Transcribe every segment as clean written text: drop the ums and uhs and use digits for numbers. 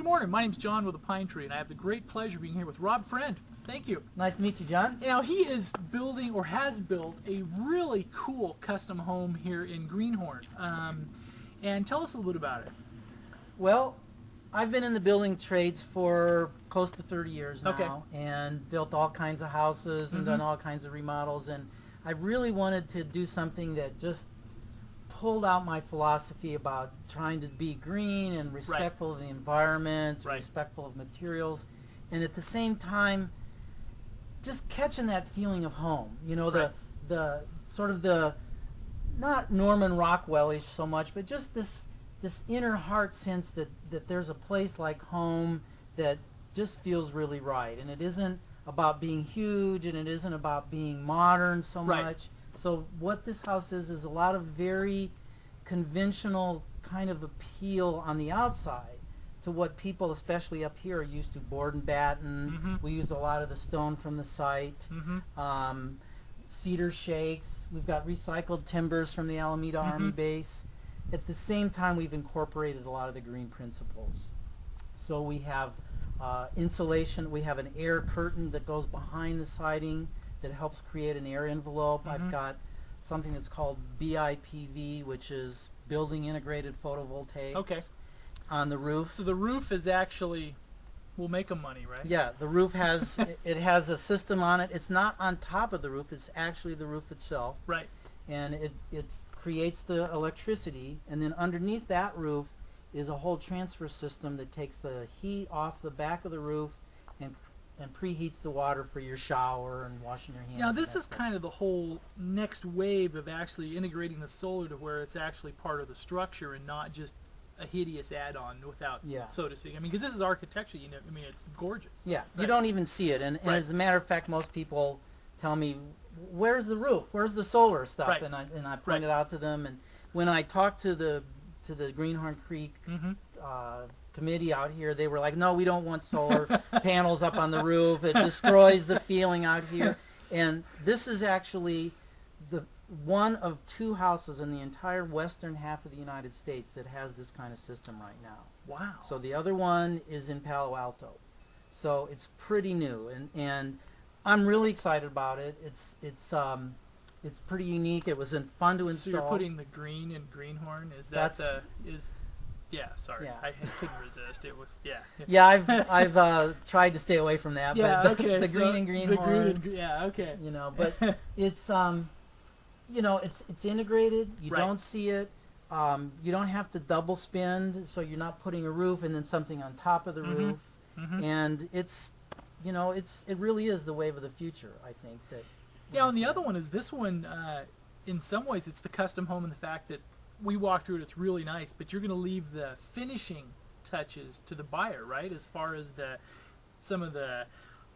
morning. My name's John with the Pine Tree, and I have the great pleasure of being here with Rob Friend. Thank you. Nice to meet you, John. Now, he is building, or has built, a really cool custom home here in Greenhorn. And tell us a little bit about it. Well, I've been in the building trades for close to 30 years now, Okay. and built all kinds of houses and done all kinds of remodels, and I really wanted to do something that just pulled out my philosophy about trying to be green and respectful of the environment, respectful of materials, and at the same time just catching that feeling of home. You know, the sort of the, not Norman Rockwell-ish so much, but just this inner heart sense that there's a place like home that just feels really right. And it isn't about being huge, and it isn't about being modern so much. So what this house is a lot of very conventional kind of appeal on the outside to what people, especially up here, are used to. Board and batten. We use a lot of the stone from the site. Cedar shakes. We've got recycled timbers from the Alameda Army Base. At the same time, we've incorporated a lot of the green principles. So we have insulation. We have an air curtain that goes behind the siding that helps create an air envelope. I've got something that's called BIPV, which is Building Integrated Photovoltaics on the roof. So the roof is actually, will make them money, right? Yeah, the roof has, it has a system on it. It's not on top of the roof, it's actually the roof itself. Right. And it creates the electricity, and then underneath that roof is a whole transfer system that takes the heat off the back of the roof and preheats the water for your shower and washing your hands. Now this is kind of the whole next wave of actually integrating the solar to where it's actually part of the structure and not just a hideous add-on without, so to speak. I mean, because this is architecture, you know, I mean, it's gorgeous. Yeah, you don't even see it. And as a matter of fact, most people tell me, where's the roof? Where's the solar stuff? And I point it out to them. And when I talked to the Greenhorn Creek committee out here, they were like, no, we don't want solar panels up on the roof. It destroys the feeling out here. And this is actually the one of two houses in the entire western half of the United States that has this kind of system right now. Wow. So the other one is in Palo Alto. So it's pretty new, and I'm really excited about it. It's pretty unique. It was fun to install. So you're putting the green in Greenhorn? Is that yeah, sorry. Yeah. I couldn't resist. It was, Yeah, I've tried to stay away from that. Yeah, but okay. The green and Greenhorn. Yeah, okay. You know, but it's you know, it's integrated. You don't see it. You don't have to double spend, so you're not putting a roof and then something on top of the roof. And it's, you know, it really is the wave of the future, I think. Yeah, and the other one is this one, in some ways it's the custom home in the fact that we walk through it, it's really nice, but you're going to leave the finishing touches to the buyer, right? As far as some of the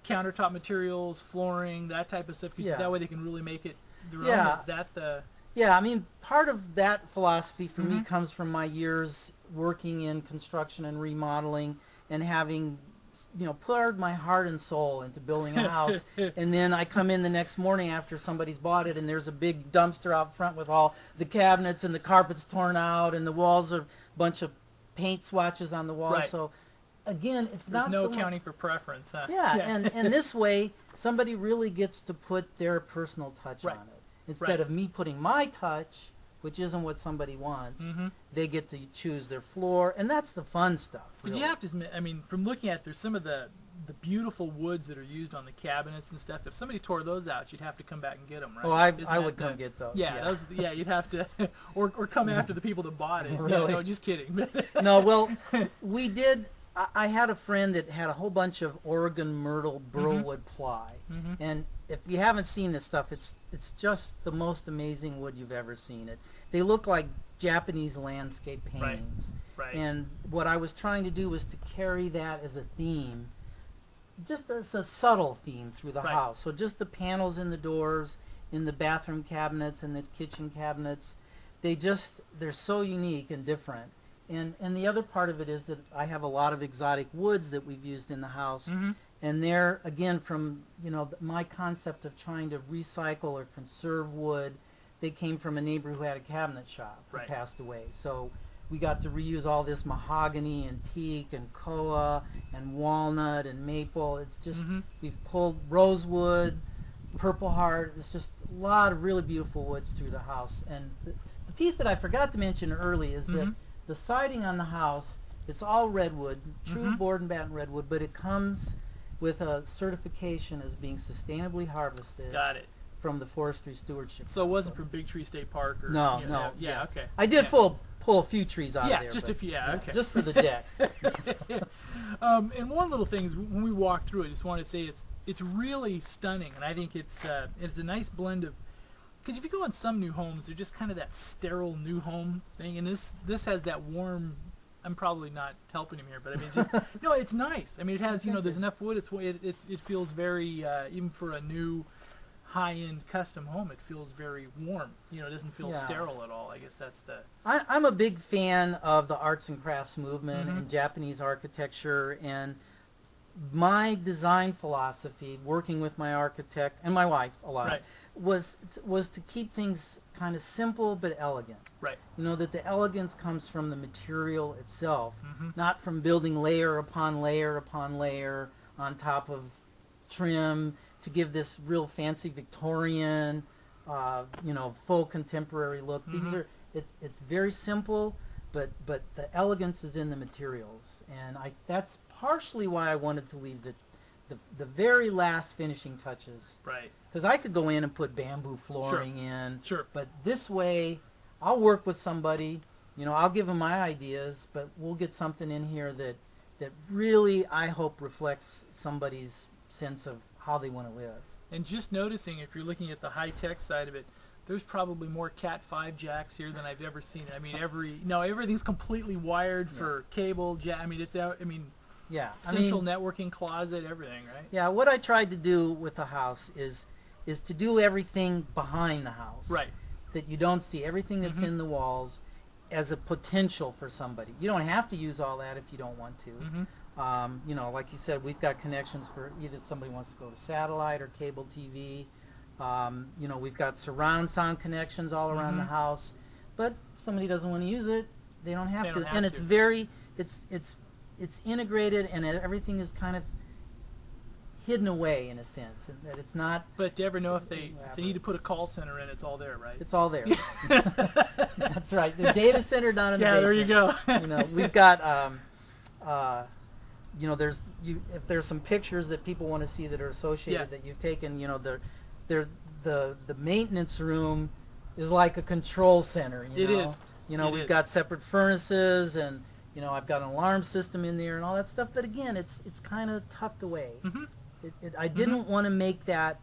countertop materials, flooring, that type of stuff, because that way they can really make it their own. Is that the... Yeah, I mean, part of that philosophy for me comes from my years working in construction and remodeling and having, you know, poured my heart and soul into building a house. And then I come in the next morning after somebody's bought it, and there's a big dumpster out front with all the cabinets and the carpets torn out, and the walls are a bunch of paint swatches on the walls. So again, it's There's not no so accounting for preference, huh? Yeah, and this way somebody really gets to put their personal touch on it. Instead of me putting my touch, which isn't what somebody wants, they get to choose their floor, and that's the fun stuff. But you have to admit, I mean, from looking at, there's some of the beautiful woods that are used on the cabinets and stuff. If somebody tore those out, you'd have to come back and get them, right? Oh, I would come get those. Yeah, you'd have to, or come after the people that bought it. Really? No, just kidding. No, well, we did. I had a friend that had a whole bunch of Oregon myrtle burlwood ply, and if you haven't seen this stuff, it's just the most amazing wood you've ever seen. They look like Japanese landscape paintings. And what I was trying to do was to carry that as a theme, just as a subtle theme through the house. So just the panels in the doors, in the bathroom cabinets, and the kitchen cabinets, they're so unique and different. And the other part of it is that I have a lot of exotic woods that we've used in the house. And they're, again, from, you know, my concept of trying to recycle or conserve wood, they came from a neighbor who had a cabinet shop who passed away. So we got to reuse all this mahogany and teak and koa and walnut and maple. It's just, we've pulled rosewood, purple heart. It's just a lot of really beautiful woods through the house. And the piece that I forgot to mention early is that the siding on the house, it's all redwood, true board and batten redwood, but it comes with a certification as being sustainably harvested. Got it. From the Forestry Stewardship. So it wasn't from Big Tree State Park or no, you no. know, yeah, okay. I did pull a few trees out of there. Just a few. Yeah, okay. Just for the deck. And one little thing is when we walk through it, I just want to say it's really stunning, and I think it's a nice blend of, because if you go in some new homes, they're just kind of that sterile new home thing, and this has that warm. I'm probably not helping him here, but I mean, it's just no, it's nice. I mean, it has, you know, there's enough wood. It feels very even for a new high-end custom home, it feels very warm. You know, it doesn't feel sterile at all. I guess that's the. I'm a big fan of the arts and crafts movement and Japanese architecture, and my design philosophy, working with my architect and my wife a lot, was to keep things kind of simple but elegant. Right. You know, that the elegance comes from the material itself, not from building layer upon layer upon layer on top of trim to give this real fancy Victorian, you know, faux contemporary look. These are, it's very simple, but the elegance is in the materials, and that's partially why I wanted to leave the very last finishing touches. Right. Because I could go in and put bamboo flooring in. Sure. But this way, I'll work with somebody. You know, I'll give them my ideas, but we'll get something in here that really, I hope, reflects somebody's sense of how they want to live. And just noticing, if you're looking at the high-tech side of it, there's probably more Cat 5 jacks here than I've ever seen. I mean, everything's completely wired for cable jack. I mean, it's out. I mean, central networking closet, everything, right? Yeah. What I tried to do with the house is to do everything behind the house. Right. That you don't see everything that's in the walls as a potential for somebody. You don't have to use all that if you don't want to. You know, like you said, we've got connections for either somebody wants to go to satellite or cable TV. You know, we've got surround sound connections all around the house, but if somebody doesn't want to use it, they don't have to. And it's very, it's integrated, and everything is kind of hidden away in a sense, and that it's not. But do you ever know if they need to put a call center in, it's all there, right? It's all there. That's right. The data center down in the basement. There you go. You know, we've got. You know, if there's some pictures that people want to see that are associated that you've taken, you know, the maintenance room is like a control center. You know? It is. You know, we've got separate furnaces, and you know, I've got an alarm system in there and all that stuff. But again, it's kind of tucked away. I didn't want to make that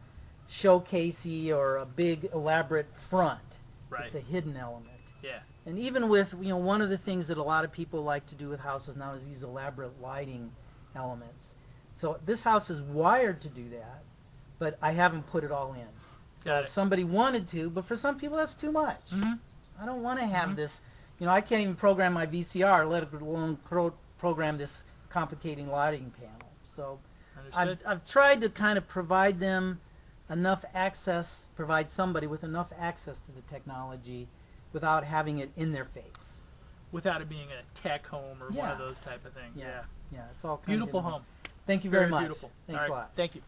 showcasey or a big elaborate front. Right. It's a hidden element. Yeah. And even with, you know, one of the things that a lot of people like to do with houses now is these elaborate lighting elements. So this house is wired to do that, but I haven't put it all in. So if somebody wanted to, but for some people that's too much. I don't want to have this, you know, I can't even program my VCR, let alone program this complicating lighting panel. So I've tried to kind of provide them enough access, provide somebody with enough access to the technology without having it in their face. Without it being a tech home or one of those type of things. Yeah. Yeah, it's all kind beautiful of home. Thank you very much. Beautiful. Thanks a lot. Thank you.